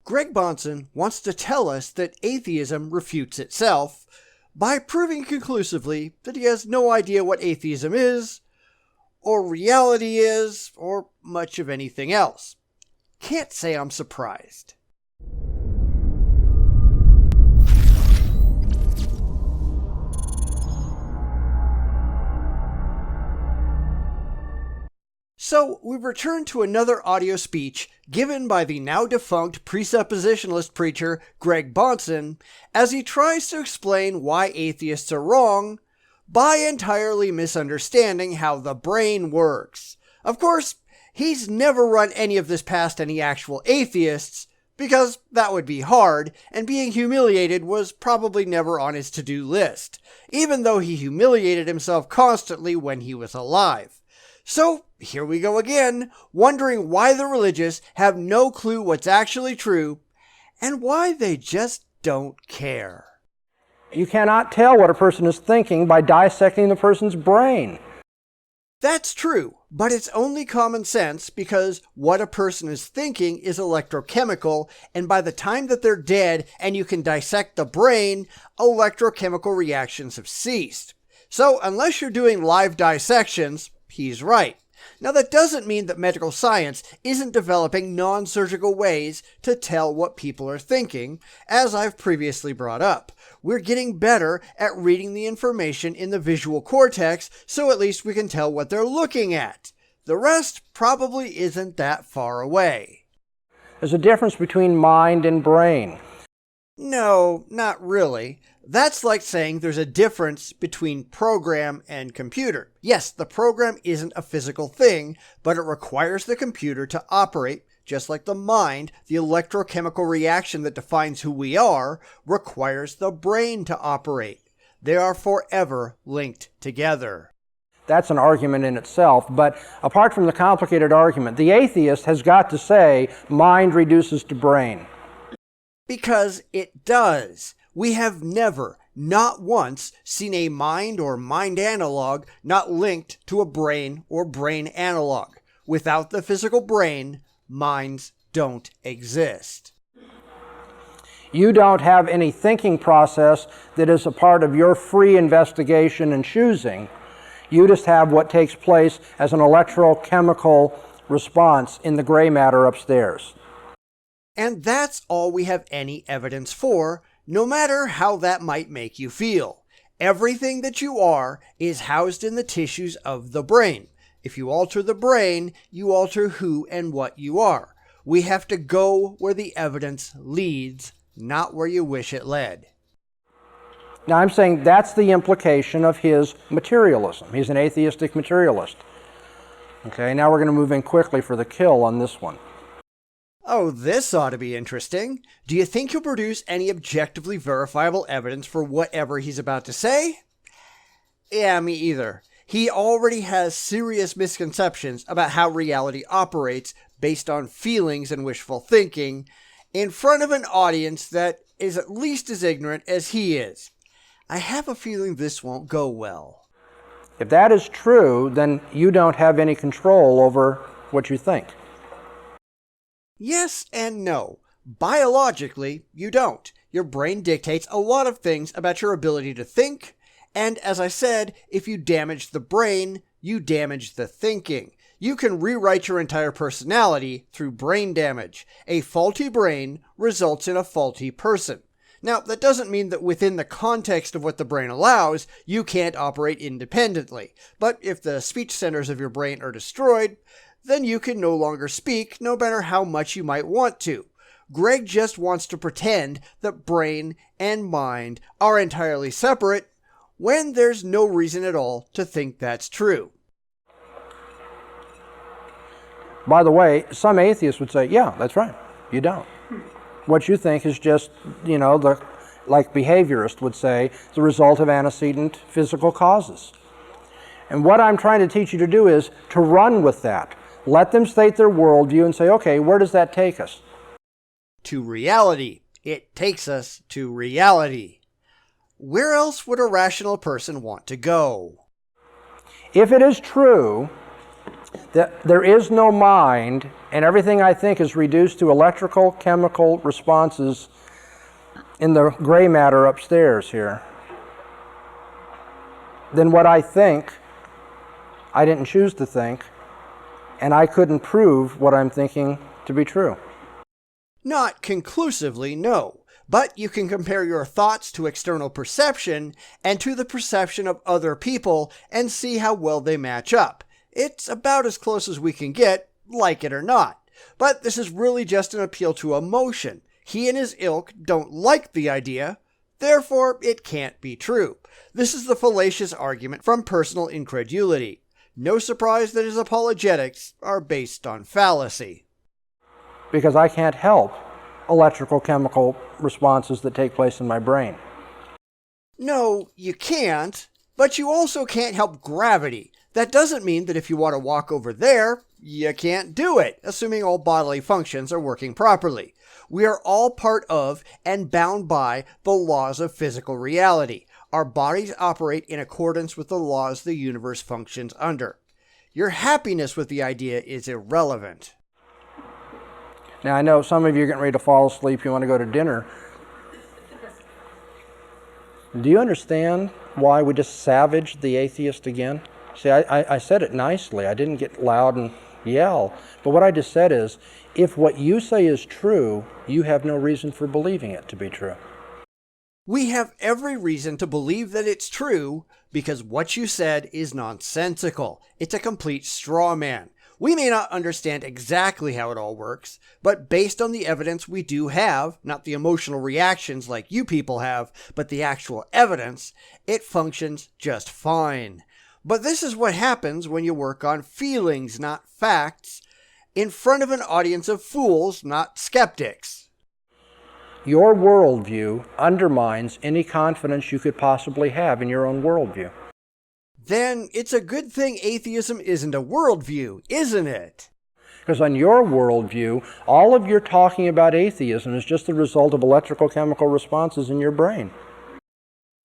Greg Bahnsen wants to tell us that atheism refutes itself by proving conclusively that he has no idea what atheism is, or reality is, or much of anything else. Can't say I'm surprised. So, we return to another audio speech given by the now-defunct presuppositionalist preacher Greg Bahnsen as he tries to explain why atheists are wrong by entirely misunderstanding how the brain works. Of course, he's never run any of this past any actual atheists, because that would be hard, and being humiliated was probably never on his to-do list, even though he humiliated himself constantly when he was alive. So, here we go again, wondering why the religious have no clue what's actually true, and why they just don't care. You cannot tell what a person is thinking by dissecting the person's brain. That's true, but it's only common sense because what a person is thinking is electrochemical, and by the time that they're dead and you can dissect the brain, electrochemical reactions have ceased. So, unless you're doing live dissections, he's right. Now, that doesn't mean that medical science isn't developing non-surgical ways to tell what people are thinking, as I've previously brought up. We're getting better at reading the information in the visual cortex, so at least we can tell what they're looking at. The rest probably isn't that far away. There's a difference between mind and brain. No, not really. That's like saying there's a difference between program and computer. Yes, the program isn't a physical thing, but it requires the computer to operate, just like the mind, the electrochemical reaction that defines who we are, requires the brain to operate. They are forever linked together. That's an argument in itself, but apart from the complicated argument, the atheist has got to say mind reduces to brain. Because it does. We have never, not once, seen a mind or mind analog not linked to a brain or brain analog. Without the physical brain, minds don't exist. You don't have any thinking process that is a part of your free investigation and choosing. You just have what takes place as an electrochemical response in the gray matter upstairs. And that's all we have any evidence for, no matter how that might make you feel. Everything that you are is housed in the tissues of the brain. If you alter the brain, you alter who and what you are. We have to go where the evidence leads, not where you wish it led. Now I'm saying that's the implication of his materialism. He's an atheistic materialist. Okay, now we're going to move in quickly for the kill on this one. Oh, this ought to be interesting. Do you think he'll produce any objectively verifiable evidence for whatever he's about to say? Yeah, me either. He already has serious misconceptions about how reality operates based on feelings and wishful thinking in front of an audience that is at least as ignorant as he is. I have a feeling this won't go well. If that is true, then you don't have any control over what you think. Yes and no. Biologically, you don't. Your brain dictates a lot of things about your ability to think, and as I said, if you damage the brain, you damage the thinking. You can rewrite your entire personality through brain damage. A faulty brain results in a faulty person. Now, that doesn't mean that within the context of what the brain allows, you can't operate independently. But if the speech centers of your brain are destroyed, then you can no longer speak, no matter how much you might want to. Greg just wants to pretend that brain and mind are entirely separate when there's no reason at all to think that's true. By the way, some atheists would say, yeah, that's right, you don't. What you think is just, like behaviorists would say, the result of antecedent physical causes. And what I'm trying to teach you to do is to run with that. Let them state their worldview and say, okay, where does that take us? To reality. It takes us to reality. Where else would a rational person want to go? If it is true There is no mind, and everything I think is reduced to electrical, chemical responses in the gray matter upstairs here. Then what I think, I didn't choose to think, and I couldn't prove what I'm thinking to be true. Not conclusively, no. But you can compare your thoughts to external perception and to the perception of other people and see how well they match up. It's about as close as we can get, like it or not. But this is really just an appeal to emotion. He and his ilk don't like the idea, therefore it can't be true. This is the fallacious argument from personal incredulity. No surprise that his apologetics are based on fallacy. Because I can't help electrical chemical responses that take place in my brain. No, you can't, but you also can't help gravity. That doesn't mean that if you want to walk over there, you can't do it, assuming all bodily functions are working properly. We are all part of and bound by the laws of physical reality. Our bodies operate in accordance with the laws the universe functions under. Your happiness with the idea is irrelevant. Now, I know some of you are getting ready to fall asleep. You want to go to dinner. Do you understand why we just savaged the atheist again? See, I said it nicely. I didn't get loud and yell. But what I just said is, if what you say is true, you have no reason for believing it to be true. We have every reason to believe that it's true because what you said is nonsensical. It's a complete straw man. We may not understand exactly how it all works, but based on the evidence we do have, not the emotional reactions like you people have, but the actual evidence, it functions just fine. But this is what happens when you work on feelings, not facts, in front of an audience of fools, not skeptics. Your worldview undermines any confidence you could possibly have in your own worldview. Then it's a good thing atheism isn't a worldview, isn't it? Because on your worldview, all of your talking about atheism is just the result of electrical chemical responses in your brain.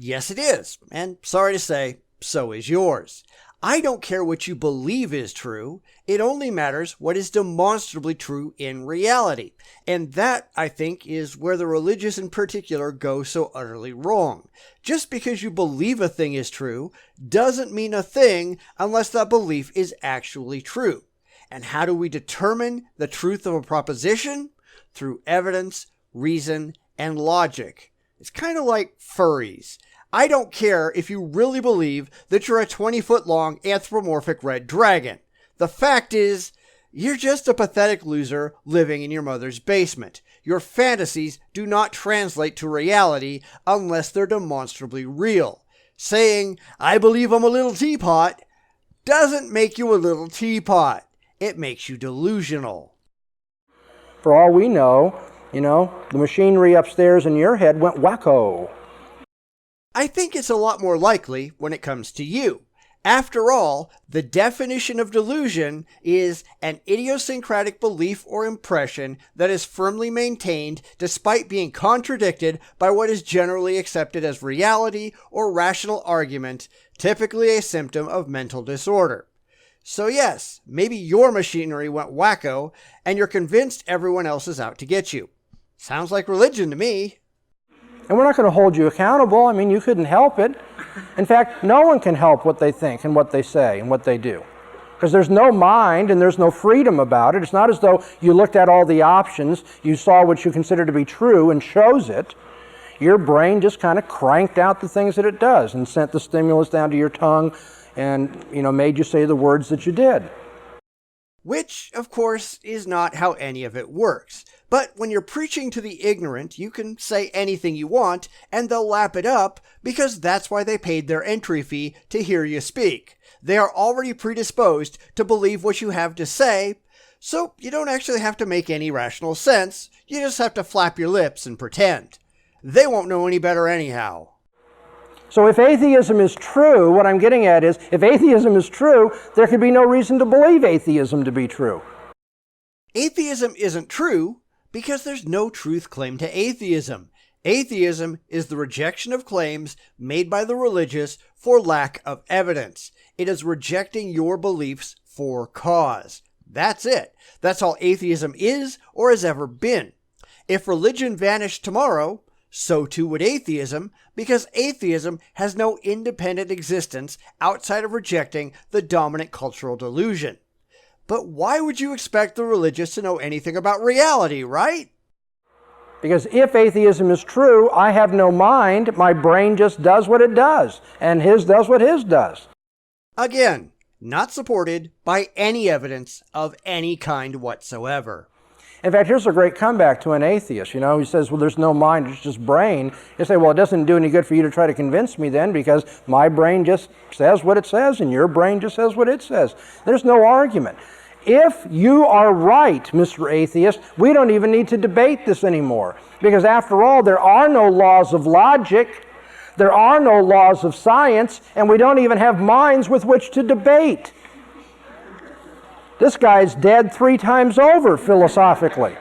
Yes, it is. And sorry to say, so is yours. I don't care what you believe is true. It only matters what is demonstrably true in reality. And that, I think, is where the religious in particular go so utterly wrong. Just because you believe a thing is true doesn't mean a thing unless that belief is actually true. And how do we determine the truth of a proposition? Through evidence, reason, and logic. It's kind of like furries. I don't care if you really believe that you're a 20-foot-long anthropomorphic red dragon. The fact is, you're just a pathetic loser living in your mother's basement. Your fantasies do not translate to reality unless they're demonstrably real. Saying, "I believe I'm a little teapot," doesn't make you a little teapot. It makes you delusional. For all we know, the machinery upstairs in your head went wacko. I think it's a lot more likely when it comes to you. After all, the definition of delusion is an idiosyncratic belief or impression that is firmly maintained despite being contradicted by what is generally accepted as reality or rational argument, typically a symptom of mental disorder. So yes, maybe your machinery went wacko and you're convinced everyone else is out to get you. Sounds like religion to me. And we're not going to hold you accountable. You couldn't help it. In fact, no one can help what they think and what they say and what they do. Because there's no mind and there's no freedom about it. It's not as though you looked at all the options, you saw what you consider to be true and chose it. Your brain just kind of cranked out the things that it does and sent the stimulus down to your tongue and, made you say the words that you did. Which, of course, is not how any of it works. But when you're preaching to the ignorant, you can say anything you want, and they'll lap it up, because that's why they paid their entry fee to hear you speak. They are already predisposed to believe what you have to say, so you don't actually have to make any rational sense, you just have to flap your lips and pretend. They won't know any better anyhow. So if atheism is true, what I'm getting at is, if atheism is true, there could be no reason to believe atheism to be true. Atheism isn't true because there's no truth claim to atheism. Atheism is the rejection of claims made by the religious for lack of evidence. It is rejecting your beliefs for cause. That's it. That's all atheism is or has ever been. If religion vanished tomorrow, so too would atheism, because atheism has no independent existence outside of rejecting the dominant cultural delusion. But why would you expect the religious to know anything about reality, right? Because if atheism is true, I have no mind, my brain just does what it does, and his does what his does. Again, not supported by any evidence of any kind whatsoever. In fact, here's a great comeback to an atheist. You know, he says, well, there's no mind, it's just brain. You say, well, it doesn't do any good for you to try to convince me then, because my brain just says what it says, and your brain just says what it says. There's no argument. If you are right, Mr. Atheist, we don't even need to debate this anymore. Because after all, there are no laws of logic, there are no laws of science, and we don't even have minds with which to debate. This guy's dead 3 times over, philosophically.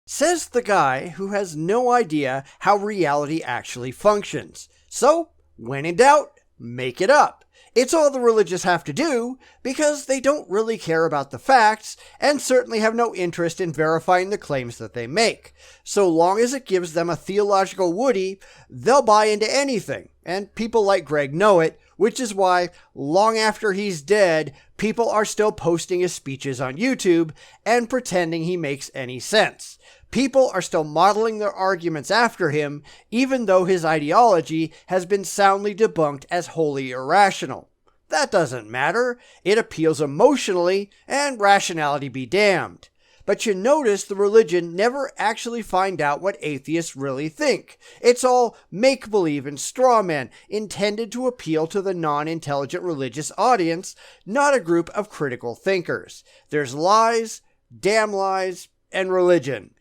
Says the guy who has no idea how reality actually functions. So, when in doubt, make it up. It's all the religious have to do, because they don't really care about the facts, and certainly have no interest in verifying the claims that they make. So long as it gives them a theological woody, they'll buy into anything, and people like Greg know it, which is why, long after he's dead, people are still posting his speeches on YouTube and pretending he makes any sense. People are still modeling their arguments after him, even though his ideology has been soundly debunked as wholly irrational. That doesn't matter. It appeals emotionally, and rationality be damned. But you notice the religion never actually find out what atheists really think. It's all make-believe and straw man intended to appeal to the non-intelligent religious audience, not a group of critical thinkers. There's lies, damn lies, and religion.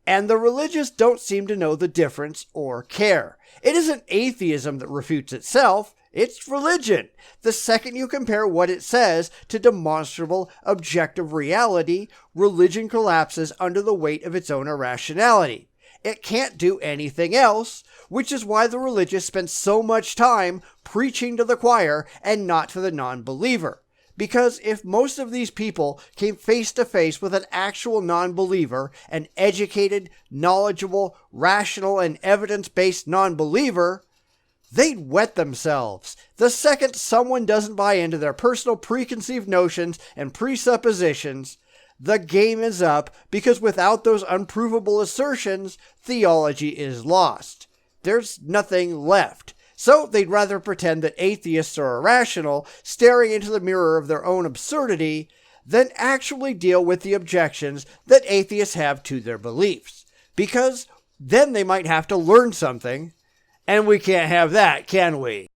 And the religious don't seem to know the difference or care. It isn't atheism that refutes itself, it's religion. The second you compare what it says to demonstrable, objective reality, religion collapses under the weight of its own irrationality. It can't do anything else, which is why the religious spend so much time preaching to the choir and not to the non-believer. Because if most of these people came face to face with an actual non-believer, an educated, knowledgeable, rational, and evidence-based non-believer, they'd wet themselves. The second someone doesn't buy into their personal preconceived notions and presuppositions, the game is up, because without those unprovable assertions, theology is lost. There's nothing left. So they'd rather pretend that atheists are irrational, staring into the mirror of their own absurdity, than actually deal with the objections that atheists have to their beliefs. Because then they might have to learn something, and we can't have that, can we?